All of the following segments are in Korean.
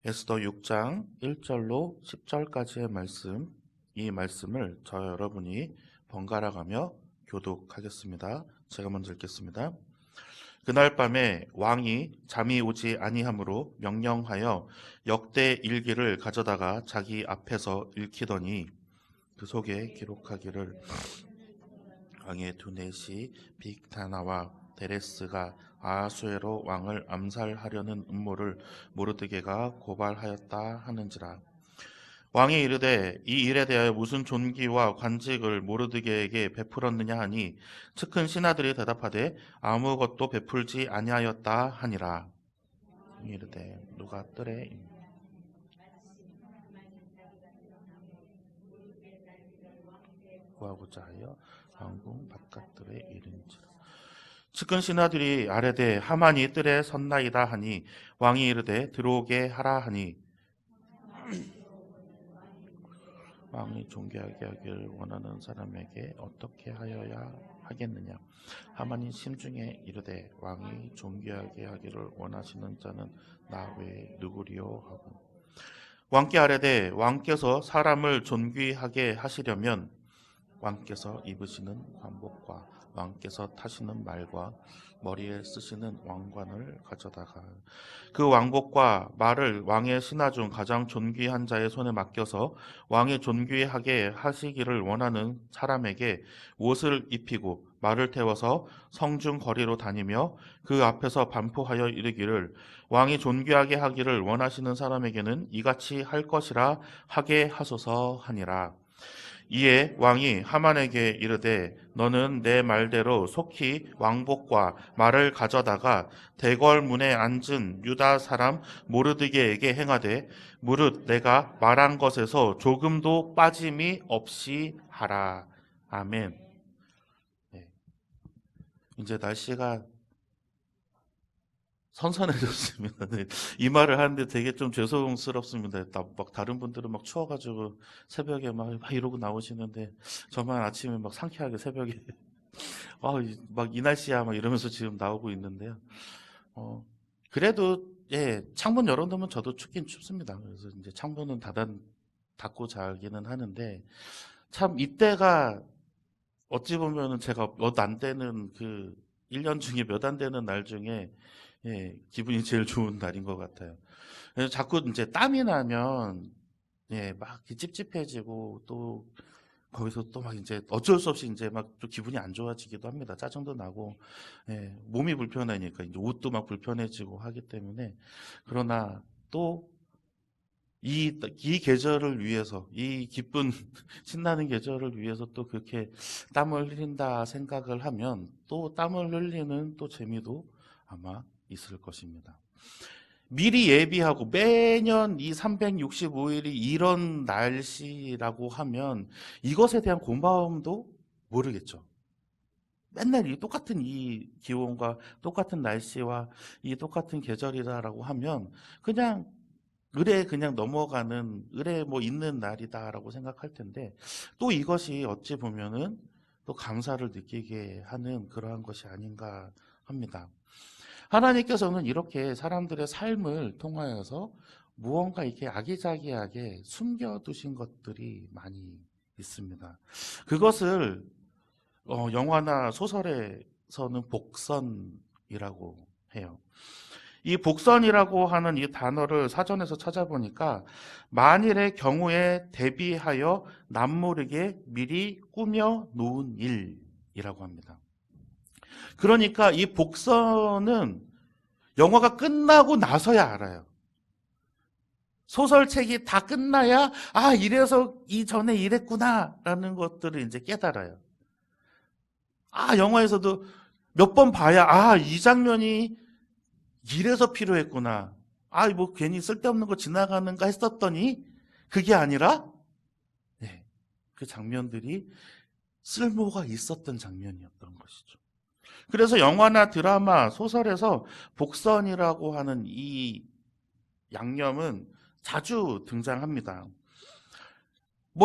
에스더 6장 1절로 10절까지의 말씀, 이 말씀을 저 여러분이 번갈아 가며 교독하겠습니다. 제가 먼저 읽겠습니다. 그날 밤에 왕이 잠이 오지 아니하므로 명령하여 역대 일기를 가져다가 자기 앞에서 읽히더니 그 속에 기록하기를 왕의 두넷이 빅다나와 데레스가 아하수에로 왕을 암살하려는 음모를 모르드게가 고발하였다 하는지라. 왕이 이르되 이 일에 대하여 무슨 존귀와 관직을 모르드게에게 베풀었느냐 하니 측근 신하들이 대답하되 아무것도 베풀지 아니하였다 하니라. 이르되 누가 뜰에 구하고자 하여 왕궁 바깥들에 이른지라. 측근 신하들이 아뢰되 하만이 뜰에 섰나이다 하니 왕이 이르되 들어오게 하라 하니 왕이 존귀하게 하기를 원하는 사람에게 어떻게 하여야 하겠느냐. 하만이 심중에 이르되 왕이 존귀하게 하기를 원하시는 자는 나 외에 누구리요 하고 왕께 아뢰되 왕께서 사람을 존귀하게 하시려면 왕께서 입으시는 관복과 왕께서 타시는 말과 머리에 쓰시는 왕관을 가져다가 그 왕복과 말을 왕의 신하 중 가장 존귀한 자의 손에 맡겨서 왕이 존귀하게 하시기를 원하는 사람에게 옷을 입히고 말을 태워서 성중 거리로 다니며 그 앞에서 반포하여 이르기를 왕이 존귀하게 하기를 원하시는 사람에게는 이같이 할 것이라 하게 하소서 하니라. 이에 왕이 하만에게 이르되 너는 내 말대로 속히 왕복과 말을 가져다가 대궐문에 앉은 유다 사람 모르드게에게 행하되 무릇 내가 말한 것에서 조금도 빠짐이 없이 하라. 아멘. 네. 이제 날씨가 선선해졌습니다. 네. 이 말을 하는데 되게 좀 죄송스럽습니다. 막 다른 분들은 막 추워가지고 새벽에 막 이러고 나오시는데 저만 아침에 막 상쾌하게 새벽에 막 이 날씨야 막 이러면서 지금 나오고 있는데요. 그래도 예, 창문 열어놓으면 저도 춥긴 춥습니다. 그래서 이제 창문은 닫고 자기는 하는데 참 이때가 어찌 보면은 제가 몇 안 되는 그 1년 중에 몇 안 되는 날 중에 예, 기분이 제일 좋은 날인 것 같아요. 그래서 자꾸 이제 땀이 나면 예, 막 찝찝해지고 또 거기서 또 막 이제 어쩔 수 없이 이제 막 또 기분이 안 좋아지기도 합니다. 짜증도 나고 예, 몸이 불편하니까 이제 옷도 막 불편해지고 하기 때문에 그러나 또 이 계절을 위해서 이 기쁜 신나는 계절을 위해서 또 그렇게 땀을 흘린다 생각을 하면 또 땀을 흘리는 또 재미도 아마 있을 것입니다. 미리 예비하고 매년 이 365일이 이런 날씨라고 하면 이것에 대한 고마움도 모르겠죠. 맨날 이 똑같은 이 기온과 똑같은 날씨와 이 똑같은 계절이다라고 하면 그냥 의뢰 그냥 넘어가는 의뢰 뭐 있는 날이다라고 생각할 텐데 또 이것이 어찌 보면은 또 감사를 느끼게 하는 그러한 것이 아닌가 합니다. 하나님께서는 이렇게 사람들의 삶을 통하여서 무언가 이렇게 아기자기하게 숨겨두신 것들이 많이 있습니다. 그것을 영화나 소설에서는 복선이라고 해요. 이 복선이라고 하는 이 단어를 사전에서 찾아보니까 만일의 경우에 대비하여 남모르게 미리 꾸며 놓은 일이라고 합니다. 그러니까 이 복선은 영화가 끝나고 나서야 알아요. 소설책이 다 끝나야 이래서 이전에 이랬구나라는 것들을 이제 깨달아요. 영화에서도 몇 번 봐야 이 장면이 이래서 필요했구나. 뭐 괜히 쓸데없는 거 지나가는가 했었더니 그게 아니라 네, 그 장면들이 쓸모가 있었던 장면이었던 것이죠. 그래서 영화나 드라마, 소설에서 복선이라고 하는 이 양념은 자주 등장합니다.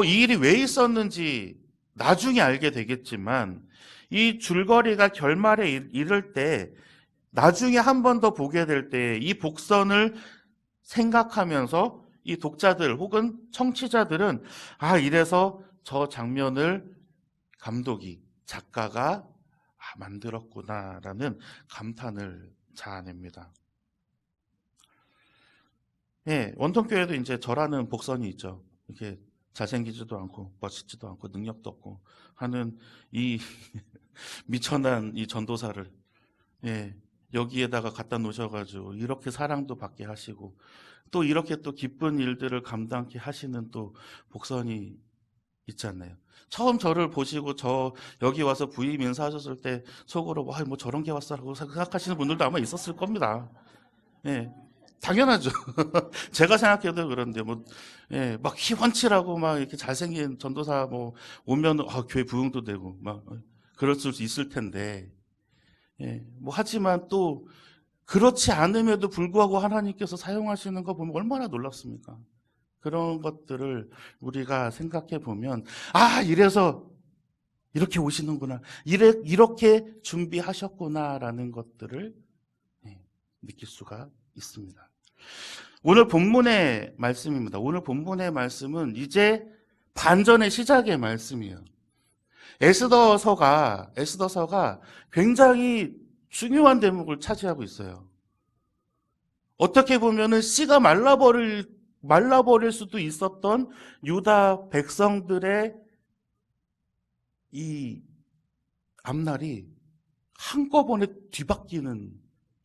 이 일이 왜 있었는지 나중에 알게 되겠지만 이 줄거리가 결말에 이를 때 나중에 한 번 더 보게 될 때 이 복선을 생각하면서 이 독자들 혹은 청취자들은 이래서 저 장면을 감독이, 작가가 만들었구나라는 감탄을 자아냅니다. 예, 원통교회도 이제 저라는 복선이 있죠. 이렇게 잘생기지도 않고 멋있지도 않고 능력도 없고 하는 이 미천한 이 전도사를, 예, 여기에다가 갖다 놓으셔가지고 이렇게 사랑도 받게 하시고 또 이렇게 또 기쁜 일들을 감당케 하시는 또 복선이 있잖아요. 처음 저를 보시고 저 여기 와서 부임 인사하셨을 때 속으로 와, 뭐 저런 게 왔어라고 생각하시는 분들도 아마 있었을 겁니다. 예, 당연하죠. 제가 생각해도 그런데 뭐, 예, 막 희원치라고 막 이렇게 잘생긴 전도사 뭐 오면 교회 부흥도 되고 막 그럴 수 있을 텐데, 예, 뭐 하지만 또 그렇지 않음에도 불구하고 하나님께서 사용하시는 거 보면 얼마나 놀랍습니까? 그런 것들을 우리가 생각해 보면 이래서 이렇게 오시는구나, 이렇게 준비하셨구나라는 것들을 느낄 수가 있습니다. 오늘 본문의 말씀입니다. 오늘 본문의 말씀은 이제 반전의 시작의 말씀이에요. 에스더서가 굉장히 중요한 대목을 차지하고 있어요. 어떻게 보면은 씨가 말라버릴 수도 있었던 유다 백성들의 이 앞날이 한꺼번에 뒤바뀌는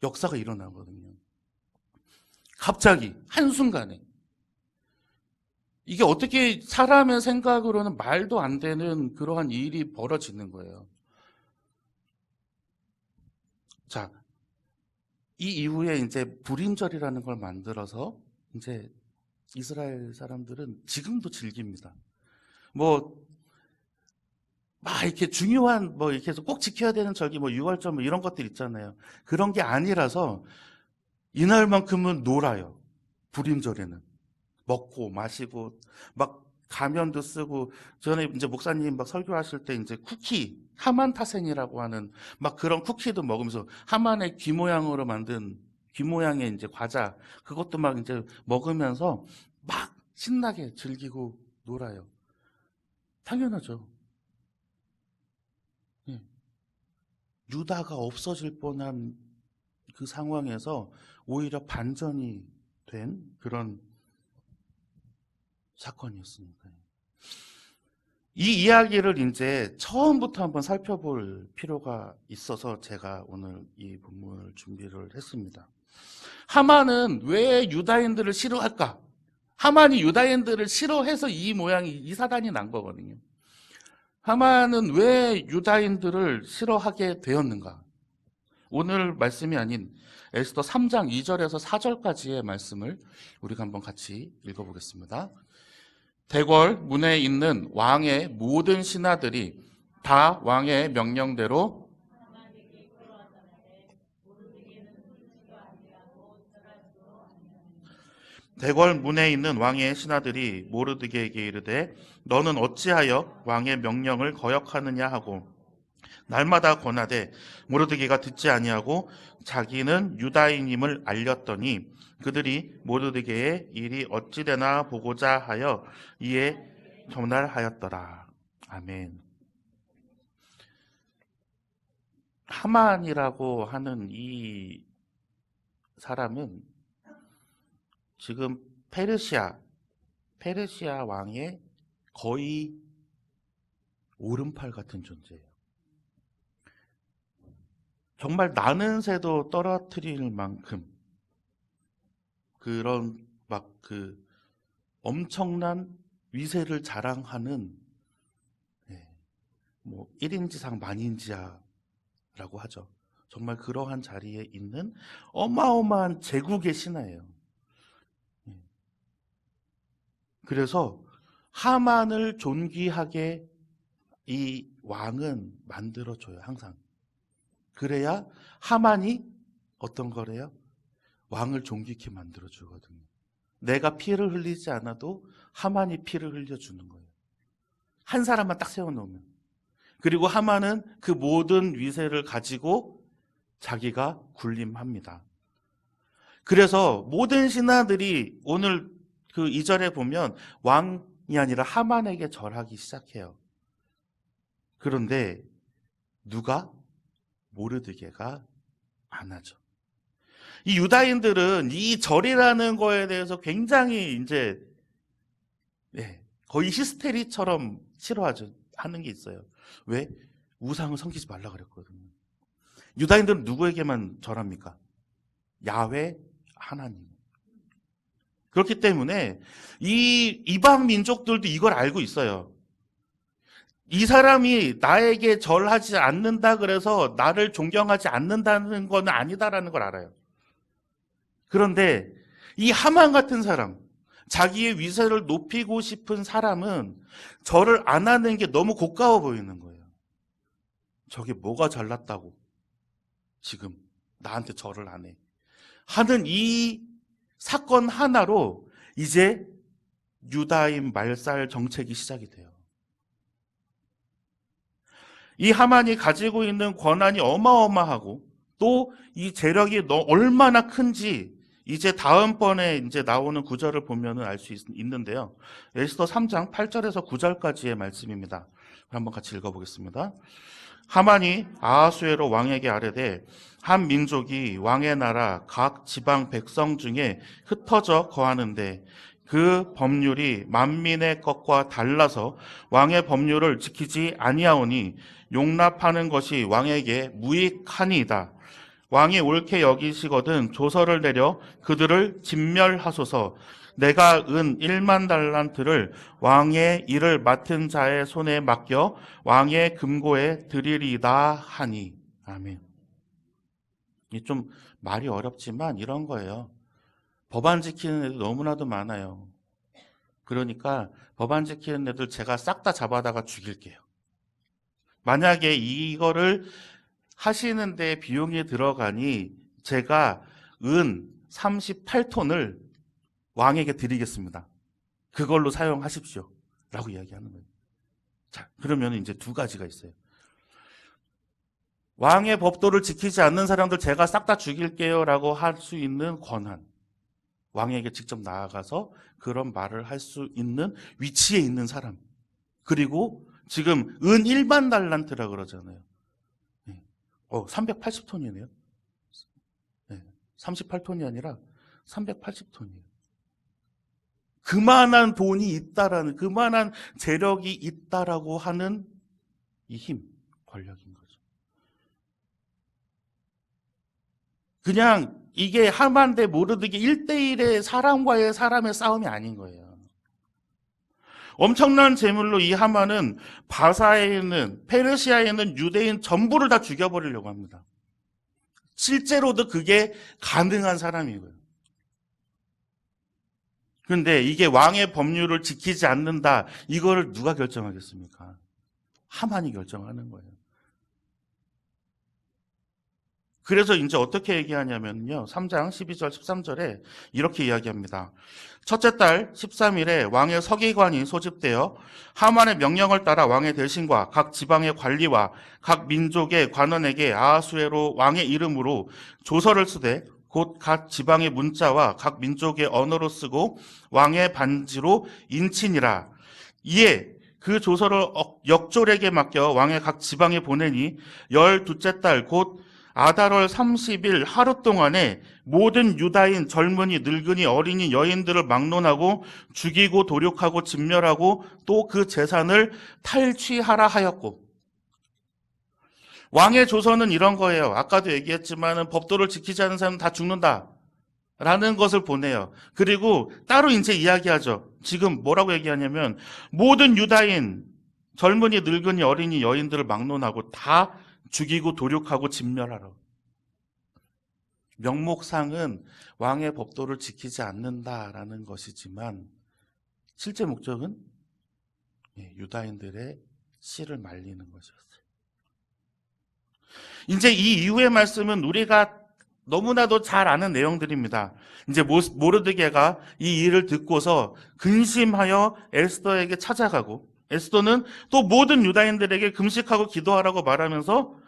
역사가 일어나거든요. 갑자기 한순간에. 이게 어떻게 사람의 생각으로는 말도 안 되는 그러한 일이 벌어지는 거예요. 자, 이 이후에 이제 불임절이라는 걸 만들어서 이제 이스라엘 사람들은 지금도 즐깁니다. 막 이렇게 중요한 이렇게 해서 꼭 지켜야 되는 절기 유월절 이런 것들 있잖아요. 그런 게 아니라서 이날만큼은 놀아요. 불임절에는 먹고 마시고 막 가면도 쓰고, 전에 이제 목사님 막 설교하실 때 이제 쿠키 하만 타센이라고 하는 막 그런 쿠키도 먹으면서 하만의 귀 모양으로 만든 귀 모양의 이제 과자, 그것도 막 이제 먹으면서 막 신나게 즐기고 놀아요. 당연하죠. 예. 유다가 없어질 뻔한 그 상황에서 오히려 반전이 된 그런 사건이었습니다. 이 이야기를 이제 처음부터 한번 살펴볼 필요가 있어서 제가 오늘 이 본문을 준비를 했습니다. 하만은 왜 유다인들을 싫어할까? 하만이 유다인들을 싫어해서 이 사단이 난 거거든요. 하만은 왜 유다인들을 싫어하게 되었는가? 오늘 말씀이 아닌 에스더 3장 2절에서 4절까지의 말씀을 우리가 한번 같이 읽어보겠습니다. 대궐 문에 있는 왕의 모든 신하들이 다 왕의 명령대로 대궐 문에 있는 왕의 신하들이 모르드게에게 이르되 너는 어찌하여 왕의 명령을 거역하느냐 하고 날마다 권하되 모르드게가 듣지 아니하고 자기는 유다인임을 알렸더니 그들이 모르드게의 일이 어찌되나 보고자 하여 이에 전달하였더라. 아멘. 하만이라고 하는 이 사람은 지금 페르시아 왕의 거의 오른팔 같은 존재예요. 정말 나는 새도 떨어뜨릴 만큼 그런 엄청난 위세를 자랑하는 1인지상 만인지야라고 하죠. 정말 그러한 자리에 있는 어마어마한 제국의 신하예요. 그래서 하만을 존귀하게 이 왕은 만들어줘요, 항상. 그래야 하만이 어떤 거래요? 왕을 존귀케 만들어주거든요. 내가 피를 흘리지 않아도 하만이 피를 흘려주는 거예요. 한 사람만 딱 세워놓으면. 그리고 하만은 그 모든 위세를 가지고 자기가 군림합니다. 그래서 모든 신하들이 오늘 그 2절에 보면 왕이 아니라 하만에게 절하기 시작해요. 그런데 누가? 모르드게가 안 하죠. 이 유다인들은 이 절이라는 거에 대해서 굉장히 이제 거의 히스테리처럼 싫어하죠. 하는 게 있어요. 왜? 우상을 섬기지 말라 그랬거든요. 유다인들은 누구에게만 절합니까? 야훼 하나님. 그렇기 때문에 이 이방 민족들도 이걸 알고 있어요. 이 사람이 나에게 절하지 않는다 그래서 나를 존경하지 않는다는 건 아니다라는 걸 알아요. 그런데 이 하만 같은 사람, 자기의 위세를 높이고 싶은 사람은 절을 안 하는 게 너무 고가워 보이는 거예요. 저게 뭐가 잘났다고 지금 나한테 절을 안 해. 하는 이 사건 하나로 이제 유다인 말살 정책이 시작이 돼요. 이 하만이 가지고 있는 권한이 어마어마하고 또 이 재력이 얼마나 큰지 이제 다음번에 이제 나오는 구절을 보면은 알 수 있는데요. 에스더 3장 8절에서 9절까지의 말씀입니다. 한번 같이 읽어보겠습니다. 하만이 아하수에로 왕에게 아뢰되 한 민족이 왕의 나라 각 지방 백성 중에 흩어져 거하는데 그 법률이 만민의 것과 달라서 왕의 법률을 지키지 아니하오니 용납하는 것이 왕에게 무익하니이다. 왕이 옳게 여기시거든 조서를 내려 그들을 진멸하소서. 내가 은 1만 달란트를 왕의 일을 맡은 자의 손에 맡겨 왕의 금고에 드리리다 하니. 아멘. 이 좀 말이 어렵지만 이런 거예요. 법안 지키는 애들 너무나도 많아요. 그러니까 법안 지키는 애들 제가 싹 다 잡아다가 죽일게요. 만약에 이거를 하시는데 비용이 들어가니 제가 은 38톤을 왕에게 드리겠습니다. 그걸로 사용하십시오. 라고 이야기하는 거예요. 자, 그러면 이제 두 가지가 있어요. 왕의 법도를 지키지 않는 사람들 제가 싹 다 죽일게요. 라고 할 수 있는 권한. 왕에게 직접 나아가서 그런 말을 할 수 있는 위치에 있는 사람. 그리고 지금 은 1만 달란트라 그러잖아요. 380톤이네요. 38톤이 아니라 380톤이에요. 그만한 돈이 있다라는, 그만한 재력이 있다라고 하는 이 힘, 권력인 거죠. 그냥 이게 하만 대 모르드게 1대1의 사람과의 사람의 싸움이 아닌 거예요. 엄청난 재물로 이 하만은 바사에 있는, 페르시아에 있는 유대인 전부를 다 죽여버리려고 합니다. 실제로도 그게 가능한 사람이고요. 그런데 이게 왕의 법률을 지키지 않는다, 이거를 누가 결정하겠습니까? 하만이 결정하는 거예요. 그래서 이제 어떻게 얘기하냐면요. 3장 12절 13절에 이렇게 이야기합니다. 첫째 달 13일에 왕의 서기관이 소집되어 하만의 명령을 따라 왕의 대신과 각 지방의 관리와 각 민족의 관원에게 아하수에로 왕의 이름으로 조서를 쓰되 곧 각 지방의 문자와 각 민족의 언어로 쓰고 왕의 반지로 인치니라. 이에 그 조서를 역졸에게 맡겨 왕의 각 지방에 보내니 12째 달 곧 아달월 30일 하루 동안에 모든 유다인 젊은이 늙은이 어린이 여인들을 막론하고 죽이고 도륙하고 진멸하고 또 그 재산을 탈취하라 하였고, 왕의 조서는 이런 거예요. 아까도 얘기했지만 법도를 지키지 않는 사람은 다 죽는다 라는 것을 보내요. 그리고 따로 이제 이야기하죠. 지금 뭐라고 얘기하냐면 모든 유다인 젊은이 늙은이 어린이 여인들을 막론하고 다 죽이고 도륙하고 진멸하라. 명목상은 왕의 법도를 지키지 않는다라는 것이지만 실제 목적은 유다인들의 씨를 말리는 것이었어요. 이제 이 이후의 말씀은 우리가 너무나도 잘 아는 내용들입니다. 이제 모르드게가 이 일을 듣고서 근심하여 에스더에게 찾아가고, 에스더는 또 모든 유다인들에게 금식하고 기도하라고 말하면서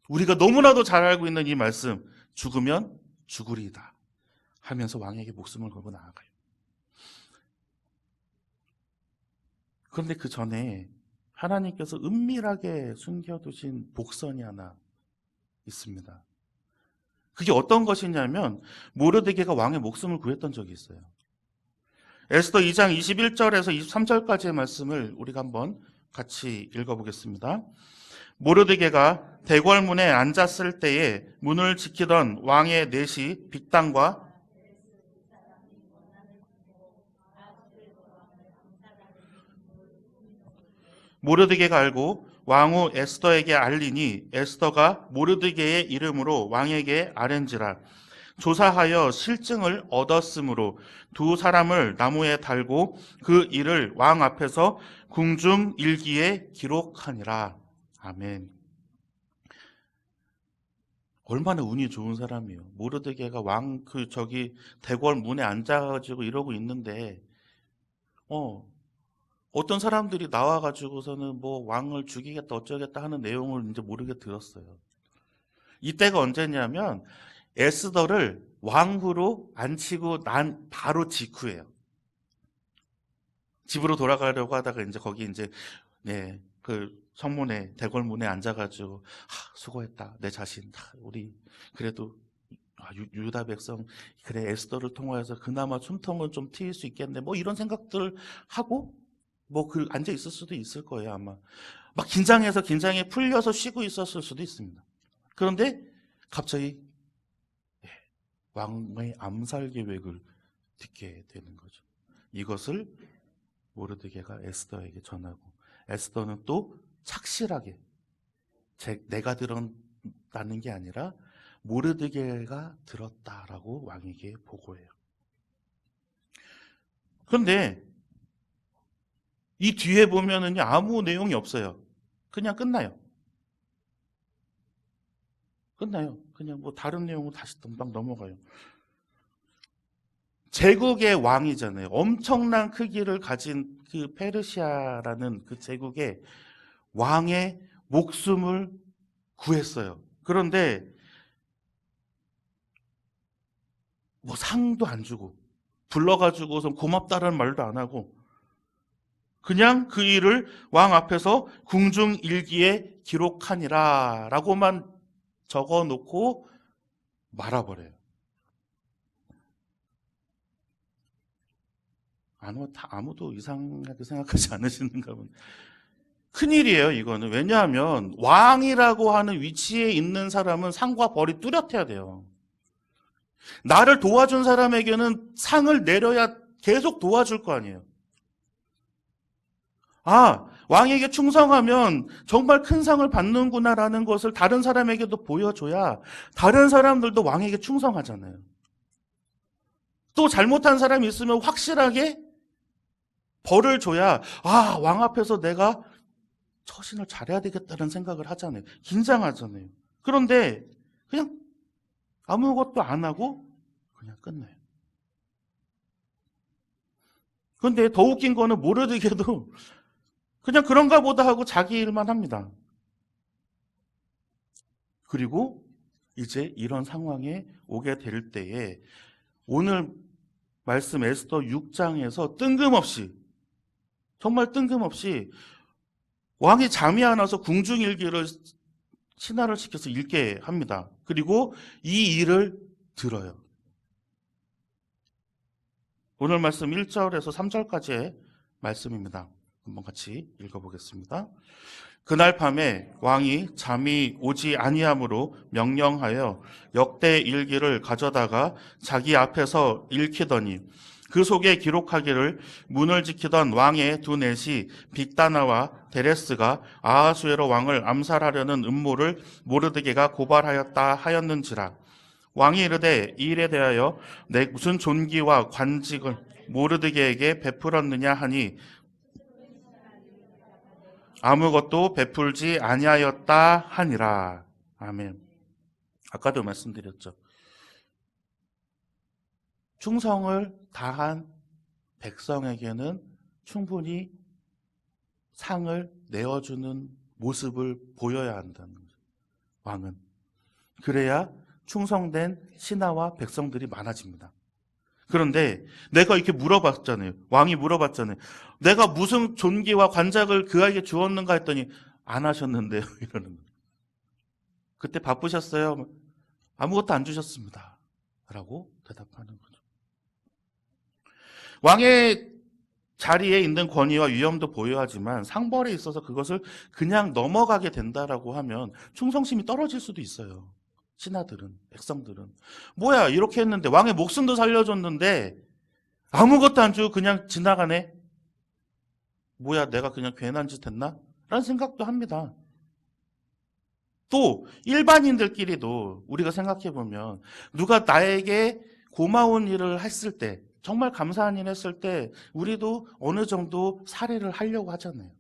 우리가 너무나도 잘 알고 있는 이 말씀, 죽으면 죽으리이다 하면서 왕에게 목숨을 걸고 나아가요. 그런데 그 전에 하나님께서 은밀하게 숨겨두신 복선이 하나 있습니다. 그게 어떤 것이냐면 모르드게가 왕의 목숨을 구했던 적이 있어요. 에스더 2장 21절에서 23절까지의 말씀을 우리가 한번 같이 읽어보겠습니다. 모르드게가 대궐문에 앉았을 때에 문을 지키던 왕의 넷이 빅단과 모르드게가 알고 왕후 에스더에게 알리니 에스더가 모르드게의 이름으로 왕에게 아랜지라. 조사하여 실증을 얻었으므로 두 사람을 나무에 달고 그 일을 왕 앞에서 궁중 일기에 기록하니라. 아멘. 얼마나 운이 좋은 사람이에요. 모르드게가 왕 대궐 문에 앉아가지고 이러고 있는데 어떤 사람들이 나와가지고서는 뭐 왕을 죽이겠다 어쩌겠다 하는 내용을 이제 모르게 들었어요. 이때가 언제냐면 에스더를 왕후로 앉히고 난 바로 직후예요. 집으로 돌아가려고 하다가 이제 거기 이제 그 성문에 대궐문에 앉아가지고 수고했다 내 자신 우리 그래도 유다 백성 그래 에스더를 통하여서 그나마 숨통은 좀 트일 수 있겠네 뭐 이런 생각들을 하고 뭐 그 앉아 있을 수도 있을 거예요. 아마 막 긴장이 풀려서 쉬고 있었을 수도 있습니다. 그런데 갑자기 왕의 암살 계획을 듣게 되는 거죠. 이것을 모르드게가 에스더에게 전하고 에스더는 또 착실하게 내가 들었다는 게 아니라 모르드게가 들었다라고 왕에게 보고해요. 그런데 이 뒤에 보면은 아무 내용이 없어요. 그냥 끝나요. 그냥 뭐 다른 내용으로 다시 금방 넘어가요. 제국의 왕이잖아요. 엄청난 크기를 가진 그 페르시아라는 그 제국의 왕의 목숨을 구했어요. 그런데 뭐 상도 안 주고 불러가지고서 고맙다라는 말도 안 하고 그냥 그 일을 왕 앞에서 궁중일기에 기록하니라 라고만 적어놓고 말아버려요. 아무도 이상하게 생각하지 않으시는가 보네. 큰일이에요 이거는. 왜냐하면 왕이라고 하는 위치에 있는 사람은 상과 벌이 뚜렷해야 돼요. 나를 도와준 사람에게는 상을 내려야 계속 도와줄 거 아니에요. 왕에게 충성하면 정말 큰 상을 받는구나라는 것을 다른 사람에게도 보여줘야 다른 사람들도 왕에게 충성하잖아요. 또 잘못한 사람이 있으면 확실하게 벌을 줘야 왕 앞에서 내가 처신을 잘해야 되겠다는 생각을 하잖아요. 긴장하잖아요. 그런데 그냥 아무것도 안 하고 그냥 끝나요. 그런데 더 웃긴 거는 모르드게도 그냥 그런가 보다 하고 자기 일만 합니다. 그리고 이제 이런 상황에 오게 될 때에 오늘 말씀 에스더 6장에서 정말 뜬금없이 왕이 잠이 안 와서 궁중일기를 신하를 시켜서 읽게 합니다. 그리고 이 일을 들어요. 오늘 말씀 1절에서 3절까지의 말씀입니다. 한번 같이 읽어보겠습니다. 그날 밤에 왕이 잠이 오지 아니하므로 명령하여 역대 일기를 가져다가 자기 앞에서 읽히더니 그 속에 기록하기를 문을 지키던 왕의 두 넷이 빅다나와 데레스가 아하수에로 왕을 암살하려는 음모를 모르드게가 고발하였다 하였는지라. 왕이 이르되 이 일에 대하여 내 무슨 존귀와 관직을 모르드게에게 베풀었느냐 하니 아무것도 베풀지 아니하였다 하니라. 아멘. 아까도 말씀드렸죠. 충성을 다한 백성에게는 충분히 상을 내어주는 모습을 보여야 한다는 거죠. 왕은. 그래야 충성된 신하와 백성들이 많아집니다. 그런데 내가 이렇게 물어봤잖아요. 왕이 물어봤잖아요. 내가 무슨 존귀와 관작을 그에게 주었는가 했더니 안 하셨는데요. 이러는 거예요. 그때 바쁘셨어요? 아무것도 안 주셨습니다. 라고 대답하는 거죠. 왕의 자리에 있는 권위와 위엄도 보유하지만 상벌에 있어서 그것을 그냥 넘어가게 된다라고 하면 충성심이 떨어질 수도 있어요. 신하들은, 백성들은. 뭐야, 이렇게 했는데, 왕의 목숨도 살려줬는데, 아무것도 안 주고 그냥 지나가네? 뭐야, 내가 그냥 괜한 짓 했나? 라는 생각도 합니다. 또, 일반인들끼리도 우리가 생각해보면, 누가 나에게 고마운 일을 했을 때, 정말 감사한 일 했을 때, 우리도 어느 정도 살해를 하려고 하잖아요.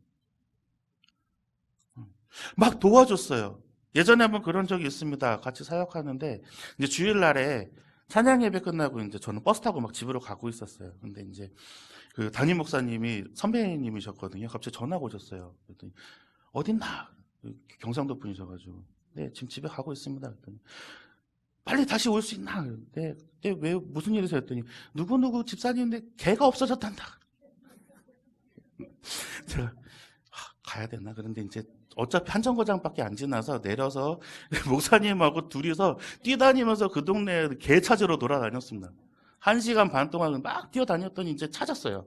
막 도와줬어요. 예전에 한번 그런 적이 있습니다. 같이 사역하는데, 이제 주일날에 찬양 예배 끝나고 이제 저는 버스 타고 막 집으로 가고 있었어요. 근데 이제 그 담임 목사님이 선배님이셨거든요. 갑자기 전화가 오셨어요. 그랬더니, 어딨나? 경상도 분이셔가지고. 네, 지금 집에 가고 있습니다. 그랬더니, 빨리 다시 올 수 있나? 네, 네, 왜, 무슨 일이세요? 했더니, 누구누구 집사님인데 개가 없어졌단다. 제가, 가야 되나? 그런데 이제 어차피 한 정거장밖에 안 지나서 내려서 목사님하고 둘이서 뛰다니면서 그 동네 개 찾으러 돌아다녔습니다. 1시간 반 동안 막 뛰어다녔더니 이제 찾았어요.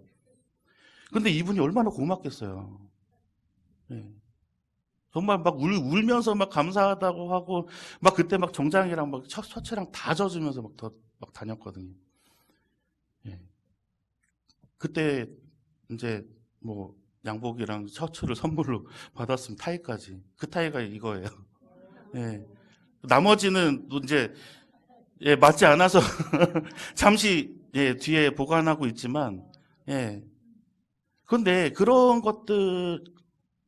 근데 이분이 얼마나 고맙겠어요. 네. 정말 막 울면서 막 감사하다고 하고, 막 그때 막 정장이랑 막 셔츠랑 다 젖으면서 막 다녔거든요. 예. 그때 이제 뭐 양복이랑 셔츠를 선물로 받았으면 타이까지. 그 타이가 이거예요. 예. 나머지는 또 이제 예, 맞지 않아서 잠시 예, 뒤에 보관하고 있지만 예. 근데 그런 것들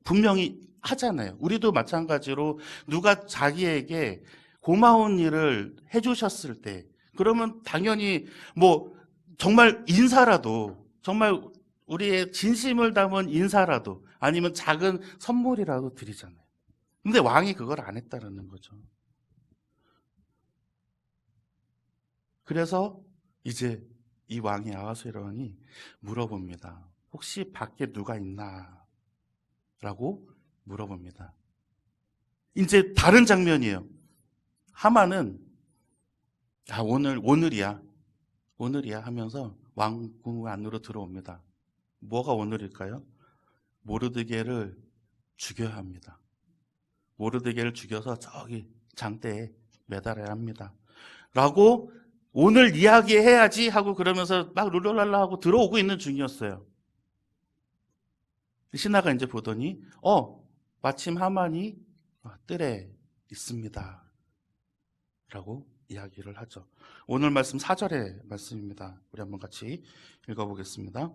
분명히 하잖아요. 우리도 마찬가지로 누가 자기에게 고마운 일을 해주셨을 때, 그러면 당연히 뭐 정말 인사라도, 정말 우리의 진심을 담은 인사라도, 아니면 작은 선물이라도 드리잖아요. 근데 왕이 그걸 안 했다는 거죠. 그래서 이제 이 왕이 아하수에로 왕이 물어봅니다. 혹시 밖에 누가 있나? 라고 물어봅니다. 이제 다른 장면이에요. 하만은 오늘이야 하면서 왕궁 안으로 들어옵니다. 뭐가 오늘일까요? 모르드게를 죽여야 합니다. 모르드게를 죽여서 저기 장대에 매달아야 합니다. 라고 오늘 이야기해야지 하고 그러면서 막 룰랄랄라 하고 들어오고 있는 중이었어요. 신하가 이제 보더니 마침 하만이 뜰에 있습니다. 라고 이야기를 하죠. 오늘 말씀 4절의 말씀입니다. 우리 한번 같이 읽어보겠습니다.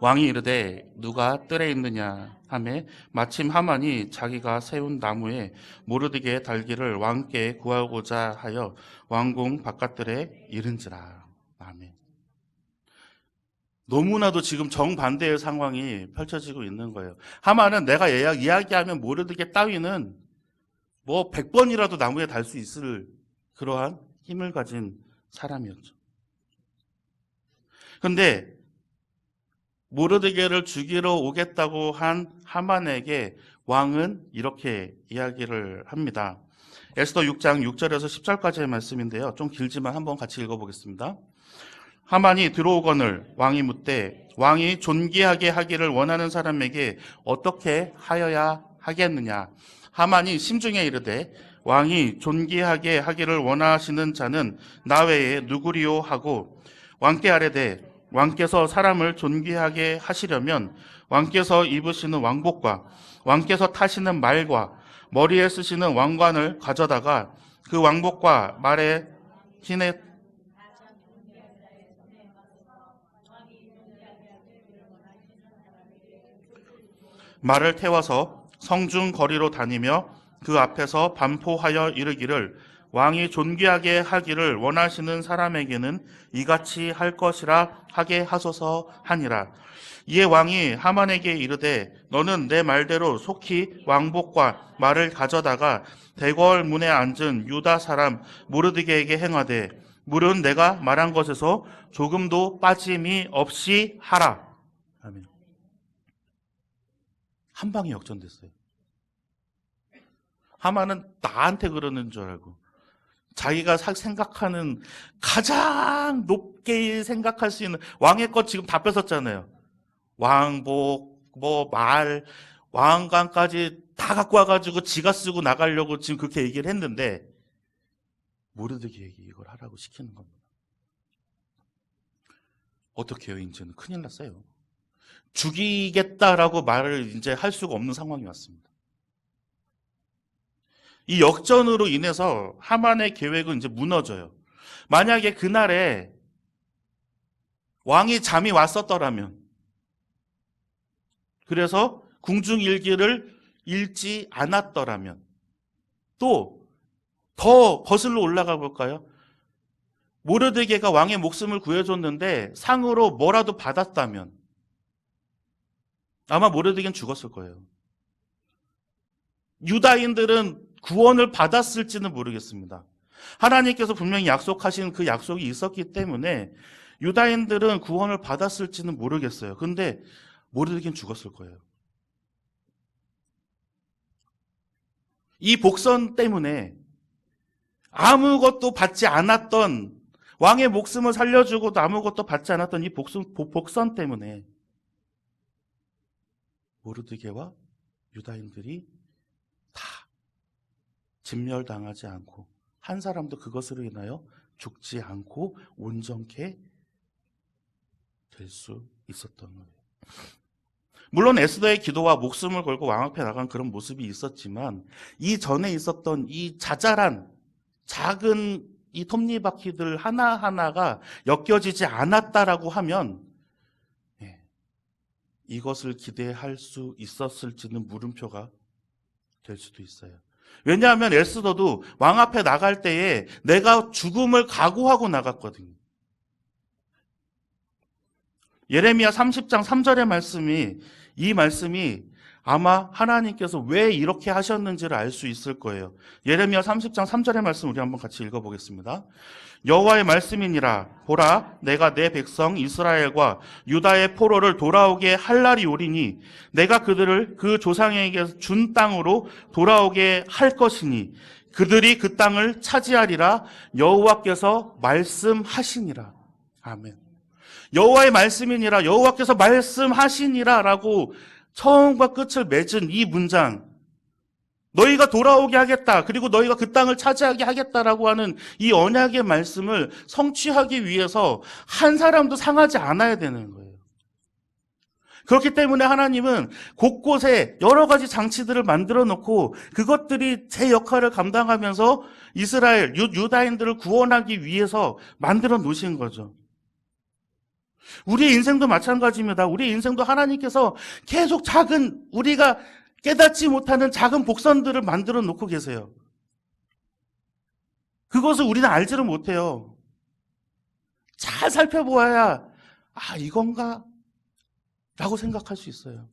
왕이 이르되 누가 뜰에 있느냐 하매 마침 하만이 자기가 세운 나무에 모르드게 달기를 왕께 구하고자 하여 왕궁 바깥뜰에 이른지라. 아멘. 너무나도 지금 정반대의 상황이 펼쳐지고 있는 거예요. 하만은 내가 이야기하면 모르드게 따위는 뭐 100번이라도 나무에 달 수 있을 그러한 힘을 가진 사람이었죠. 그런데 모르드게를 죽이러 오겠다고 한 하만에게 왕은 이렇게 이야기를 합니다. 에스더 6장 6절에서 10절까지의 말씀인데요. 좀 길지만 한번 같이 읽어보겠습니다. 하만이 들어오거늘 왕이 묻되 왕이 존귀하게 하기를 원하는 사람에게 어떻게 하여야 하겠느냐. 하만이 심중에 이르되 왕이 존귀하게 하기를 원하시는 자는 나 외에 누구리요 하고 왕께 아뢰되 왕께서 사람을 존귀하게 하시려면 왕께서 입으시는 왕복과 왕께서 타시는 말과 머리에 쓰시는 왕관을 가져다가 그 왕복과 말에 흰에 말을 태워서 성중 거리로 다니며 그 앞에서 반포하여 이르기를 왕이 존귀하게 하기를 원하시는 사람에게는 이같이 할 것이라 하게 하소서 하니라. 이에 왕이 하만에게 이르되 너는 내 말대로 속히 왕복과 말을 가져다가 대궐 문에 앉은 유다 사람 모르드게에게 행하되 물은 내가 말한 것에서 조금도 빠짐이 없이 하라. 아멘. 한 방에 역전됐어요. 하만은 나한테 그러는 줄 알고 자기가 생각하는 가장 높게 생각할 수 있는 왕의 것 지금 다 뺏었잖아요. 왕복, 말, 왕관까지 다 갖고 와가지고 지가 쓰고 나가려고 지금 그렇게 얘기를 했는데 모르드게에게 이걸 하라고 시키는 겁니다. 어떻게 해요? 이제는 큰일 났어요. 죽이겠다라고 말을 이제 할 수가 없는 상황이 왔습니다. 이 역전으로 인해서 하만의 계획은 이제 무너져요. 만약에 그날에 왕이 잠이 왔었더라면, 그래서 궁중일기를 읽지 않았더라면, 또 더 거슬러 올라가 볼까요? 모르드게가 왕의 목숨을 구해줬는데 상으로 뭐라도 받았다면 아마 모르드게는 죽었을 거예요. 유다인들은 구원을 받았을지는 모르겠습니다. 하나님께서 분명히 약속하신 그 약속이 있었기 때문에 유다인들은 구원을 받았을지는 모르겠어요. 근데 모르드게는 죽었을 거예요. 이 복선 때문에 아무것도 받지 않았던, 왕의 목숨을 살려주고도 아무것도 받지 않았던 이 복선 때문에 모르드게와 유다인들이 다 진멸당하지 않고 한 사람도 그것으로 인하여 죽지 않고 온전케 될 수 있었던 거예요. 물론 에스더의 기도와 목숨을 걸고 왕 앞에 나간 그런 모습이 있었지만 이전에 있었던 이 자잘한 작은 이 톱니바퀴들 하나하나가 엮여지지 않았다라고 하면 이것을 기대할 수 있었을지는 물음표가 될 수도 있어요. 왜냐하면 에스더도 왕 앞에 나갈 때에 내가 죽음을 각오하고 나갔거든요. 예레미야 30장 3절의 이 말씀이 아마 하나님께서 왜 이렇게 하셨는지를 알 수 있을 거예요. 예레미야 30장 3절의 말씀 우리 한번 같이 읽어보겠습니다. 여호와의 말씀이니라. 보라, 내가 내 백성 이스라엘과 유다의 포로를 돌아오게 할 날이 오리니 내가 그들을 그 조상에게 준 땅으로 돌아오게 할 것이니 그들이 그 땅을 차지하리라. 여호와께서 말씀하시니라. 아멘. 여호와의 말씀이니라. 여호와께서 말씀하시니라라고 처음과 끝을 맺은 이 문장, 너희가 돌아오게 하겠다, 그리고 너희가 그 땅을 차지하게 하겠다라고 하는 이 언약의 말씀을 성취하기 위해서 한 사람도 상하지 않아야 되는 거예요. 그렇기 때문에 하나님은 곳곳에 여러 가지 장치들을 만들어 놓고 그것들이 제 역할을 감당하면서 이스라엘, 유다인들을 구원하기 위해서 만들어 놓으신 거죠. 우리의 인생도 마찬가지입니다. 우리의 인생도 하나님께서 계속 우리가 깨닫지 못하는 작은 복선들을 만들어 놓고 계세요. 그것을 우리는 알지를 못해요. 잘 살펴보아야 이건가? 라고 생각할 수 있어요.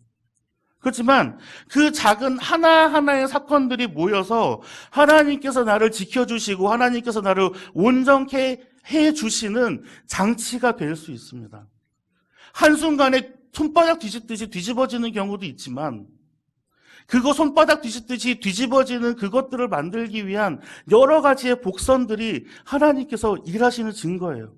그렇지만 그 작은 하나하나의 사건들이 모여서 하나님께서 나를 지켜주시고 하나님께서 나를 온전케 해주시는 장치가 될 수 있습니다. 한순간에 손바닥 뒤집듯이 뒤집어지는 경우도 있지만 그거 손바닥 뒤집듯이 뒤집어지는 그것들을 만들기 위한 여러 가지의 복선들이 하나님께서 일하시는 증거예요.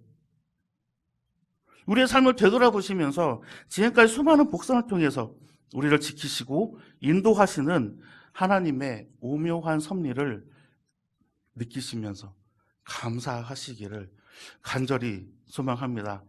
우리의 삶을 되돌아보시면서 지금까지 수많은 복선을 통해서 우리를 지키시고 인도하시는 하나님의 오묘한 섭리를 느끼시면서 감사하시기를 간절히 소망합니다.